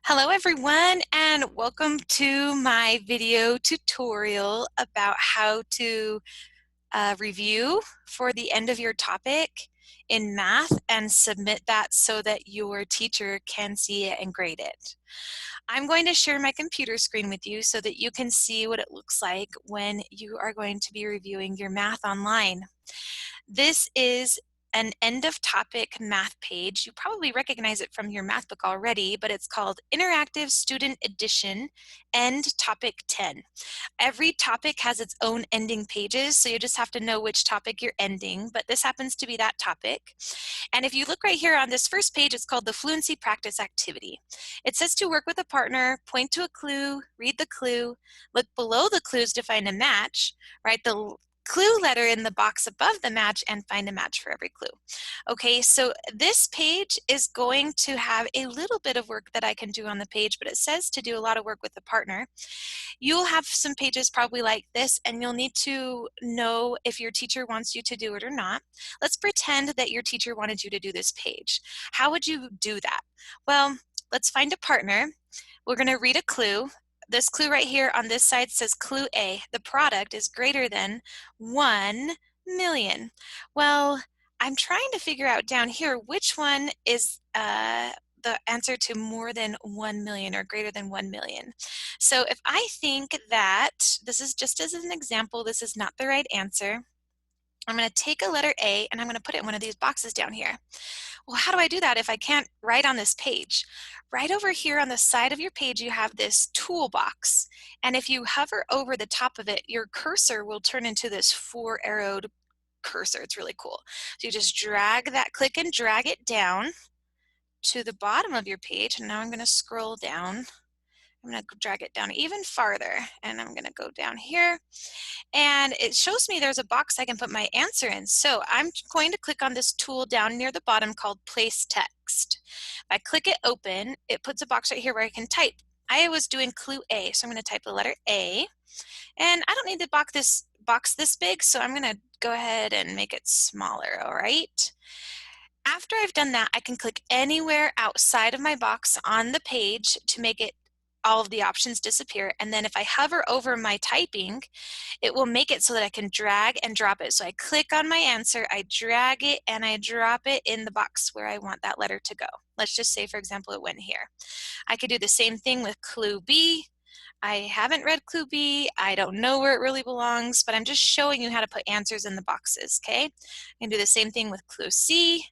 Hello everyone, and welcome to my video tutorial about how to review for the end of your topic in math and submit that so that your teacher can see it and grade it. I'm going to share my computer screen with you so that you can see what it looks like when you are going to be reviewing your math online. This is an end of topic math page. You probably recognize it from your math book already, but it's called Interactive Student Edition End Topic 10. Every topic has its own ending pages, so you just have to know which topic you're ending, but this happens to be that topic. And if you look right here on this first page, it's called the Fluency Practice Activity. It says to work with a partner, point to a clue, read the clue, look below the clues to find a match, write the clue letter in the box above the match, and find a match for every clue. Okay, so this page is going to have a little bit of work that I can do on the page, but it says to do a lot of work with a partner. You'll have some pages probably like this, and you'll need to know if your teacher wants you to do it or not. Let's pretend that your teacher wanted you to do this page. How would you do that? Well, let's find a partner. We're going to read a clue. This clue right here on this side says clue A. The product is greater than 1 million. Well, I'm trying to figure out down here which one is the answer to more than 1 million or greater than 1 million. So if I think that, this is just as an example, this is not the right answer, I'm going to take a letter A and I'm going to put it in one of these boxes down here. Well, how do I do that if I can't write on this page? Right over here on the side of your page, you have this toolbox. And if you hover over the top of it, your cursor will turn into this four-arrowed cursor. It's really cool. So you just drag that, click and drag it down to the bottom of your page. And now I'm going to scroll down. I'm going to drag it down even farther. And I'm going to go down here. And it shows me there's a box I can put my answer in. So I'm going to click on this tool down near the bottom called Place Text. If I click it open, it puts a box right here where I can type. I was doing clue A, so I'm going to type the letter A. And I don't need the box this big, so I'm going to go ahead and make it smaller, all right? After I've done that, I can click anywhere outside of my box on the page to make it all of the options disappear. And then if I hover over my typing, it will make it so that I can drag and drop it. So I click on my answer, I drag it, and I drop it in the box where I want that letter to go. Let's just say, for example, it went here. I could do the same thing with clue B. I haven't read clue B. I don't know where it really belongs, but I'm just showing you how to put answers in the boxes, okay? I can do the same thing with clue C.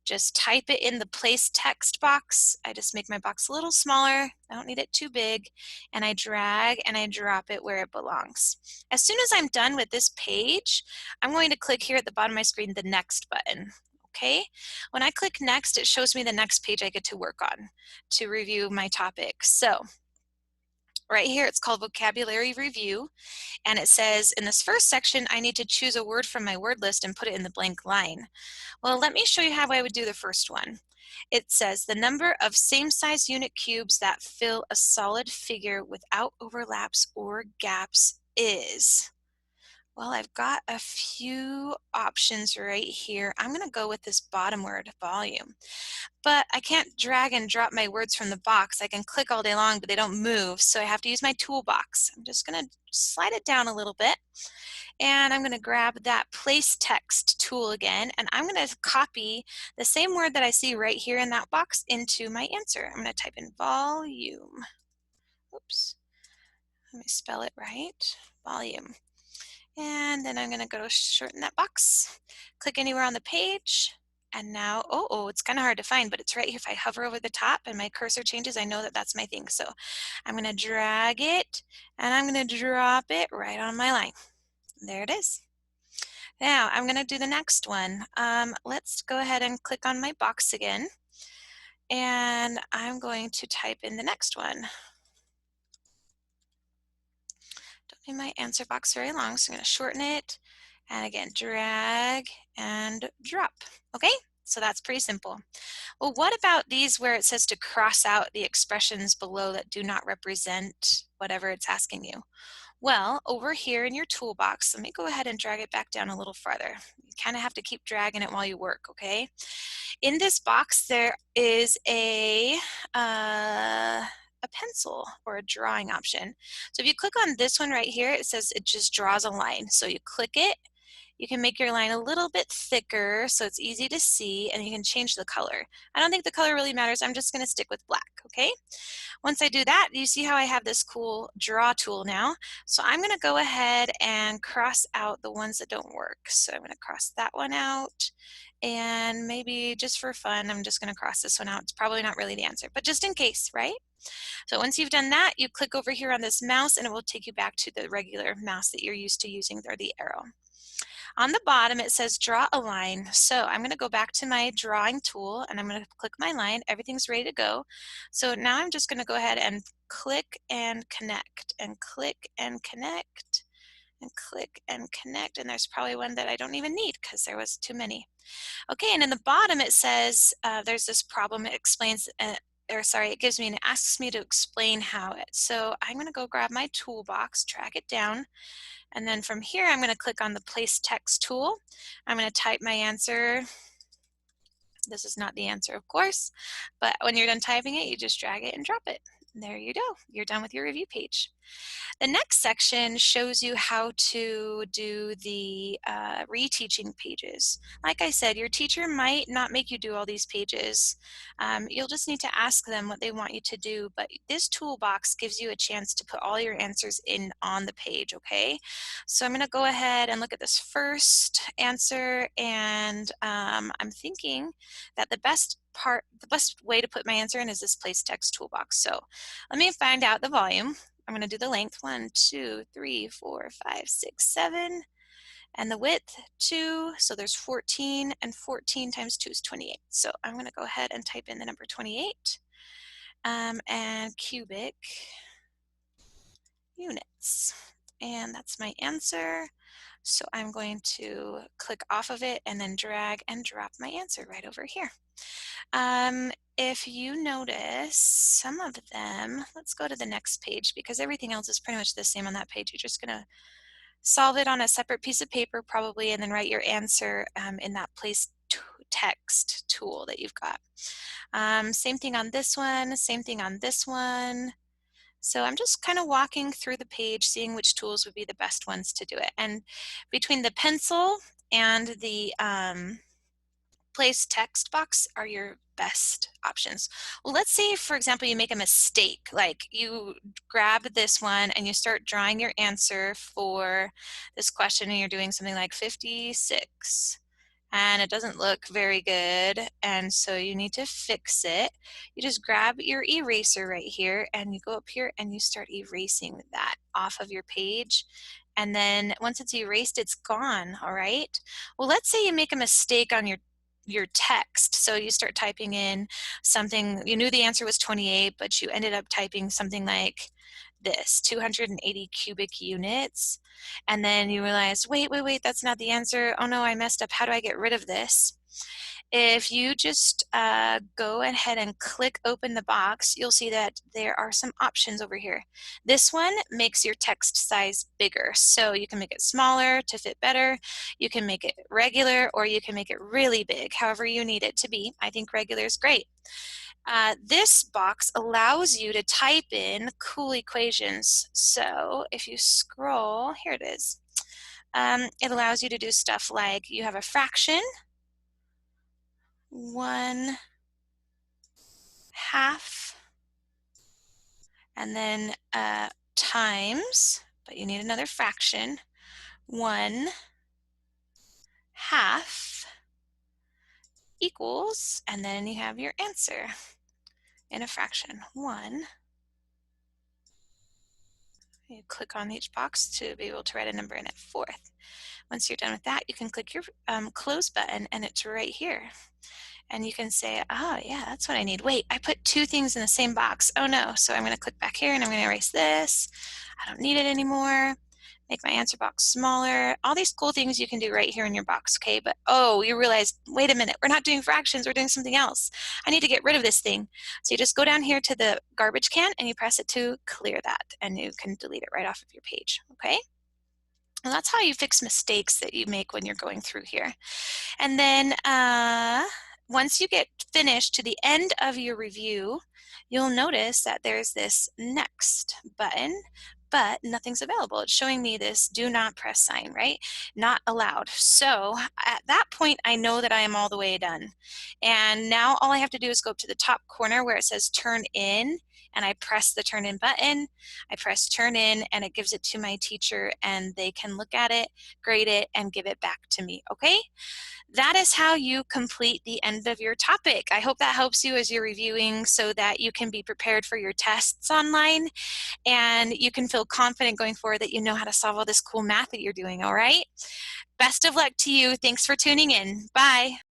Just type it in the place text box. I just make my box a little smaller. I don't need it too big. And I drag and I drop it where it belongs. As soon as I'm done with this page, I'm going to click here at the bottom of my screen, the next button. Okay, when I click next, it shows me the next page I get to work on to review my topic. So right here, it's called Vocabulary Review. And it says, in this first section, I need to choose a word from my word list and put it in the blank line. Well, let me show you how I would do the first one. It says, the number of same-size unit cubes that fill a solid figure without overlaps or gaps is. Well, I've got a few options right here. I'm going to go with this bottom word, volume. But I can't drag and drop my words from the box. I can click all day long, but they don't move, so I have to use my toolbox. I'm just going to slide it down a little bit, and I'm going to grab that place text tool again, and I'm going to copy the same word that I see right here in that box into my answer. I'm going to type in volume. Oops, let me spell it right. Volume. And then I'm going to go shorten that box, click anywhere on the page, and now, it's kind of hard to find, but it's right here. If I hover over the top and my cursor changes, I know that that's my thing. So I'm going to drag it, and I'm going to drop it right on my line. There it is. Now I'm going to do the next one. Let's go ahead and click on my box again, and I'm going to type in the next one. Don't need my answer box very long, so I'm going to shorten it, and again, drag and drop. Okay, so that's pretty simple. Well, what about these where it says to cross out the expressions below that do not represent whatever it's asking you? Well, over here in your toolbox, let me go ahead and drag it back down a little farther. You kind of have to keep dragging it while you work, okay? In this box, there is a a pencil or a drawing option. So if you click on this one right here, it says it just draws a line. So you click it, you can make your line a little bit thicker so it's easy to see, and you can change the color. I don't think the color really matters. I'm just going to stick with black, okay? Once I do that, you see how I have this cool draw tool now. So I'm going to go ahead and cross out the ones that don't work. So I'm going to cross that one out, and maybe just for fun, I'm just going to cross this one out. It's probably not really the answer, but just in case, right? So once you've done that, you click over here on this mouse and it will take you back to the regular mouse that you're used to using, or the arrow. On the bottom, it says draw a line. So I'm going to go back to my drawing tool and I'm going to click my line. Everything's ready to go. So now I'm just going to go ahead and click and connect and click and connect and click and connect. And there's probably one that I don't even need because there was too many. Okay, and in the bottom it says there's this problem. It explains, it gives me and it asks me to explain how it. So I'm going to go grab my toolbox, drag it down, and then from here I'm going to click on the place text tool. I'm going to type my answer. This is not the answer, of course, but when you're done typing it, you just drag it and drop it. And there you go. You're done with your review page. The next section shows you how to do the reteaching pages. Like I said, your teacher might not make you do all these pages. You'll just need to ask them what they want you to do, but this toolbox gives you a chance to put all your answers in on the page, okay? So I'm going to go ahead and look at this first answer, and I'm thinking that the best way to put my answer in is this place text toolbox. So let me find out the volume. I'm going to do the length, 1, 2, 3, 4, 5, 6, 7, and the width, 2, so there's 14, and 14 times 2 is 28. So I'm going to go ahead and type in the number 28, and cubic units, and that's my answer. So I'm going to click off of it and then drag and drop my answer right over here. If you notice some of them, let's go to the next page because everything else is pretty much the same on that page. You're just going to solve it on a separate piece of paper probably, and then write your answer in that place text tool that you've got. Same thing on this one, same thing on this one. So I'm just kind of walking through the page, seeing which tools would be the best ones to do it. And between the pencil and the place text box are your best options. Well, let's say, for example, you make a mistake, like you grab this one and you start drawing your answer for this question and you're doing something like 56. And it doesn't look very good, and so you need to fix it. You just grab your eraser right here and you go up here and you start erasing that off of your page, and then once it's erased, it's gone. All right, well, let's say you make a mistake on your text. So you start typing in something, you knew the answer was 28, but you ended up typing something like this, 280 cubic units. And then you realize, wait, that's not the answer. Oh no, I messed up. How do I get rid of this? If you just go ahead and click open the box, you'll see that there are some options over here. This one makes your text size bigger, so you can make it smaller to fit better. You can make it regular, or you can make it really big, however you need it to be. I think regular is great. This box allows you to type in cool equations. So if you scroll, here it is. It allows you to do stuff like you have a fraction, 1/2, and then times, but you need another fraction, 1/2 equals, and then you have your answer in a fraction, 1. You click on each box to be able to write a number in it, 4th. Once you're done with that, you can click your close button, and it's right here. And you can say, oh yeah, that's what I need. Wait, I put 2 things in the same box. Oh no, so I'm going to click back here and I'm going to erase this. I don't need it anymore. Make my answer box smaller. All these cool things you can do right here in your box, okay? But oh, you realize, wait a minute, we're not doing fractions, we're doing something else. I need to get rid of this thing. So you just go down here to the garbage can and you press it to clear that, and you can delete it right off of your page, okay? And that's how you fix mistakes that you make when you're going through here. And then once you get finished to the end of your review, you'll notice that there's this next button, but nothing's available. It's showing me this do not press sign, right? Not allowed. So at that point, I know that I am all the way done. And now all I have to do is go up to the top corner where it says turn in, and I press the turn in button. I press turn in, and it gives it to my teacher, and they can look at it, grade it, and give it back to me, okay? That is how you complete the end of your topic. I hope that helps you as you're reviewing so that you can be prepared for your tests online and you can feel confident going forward that you know how to solve all this cool math that you're doing, all right? Best of luck to you. Thanks for tuning in. Bye.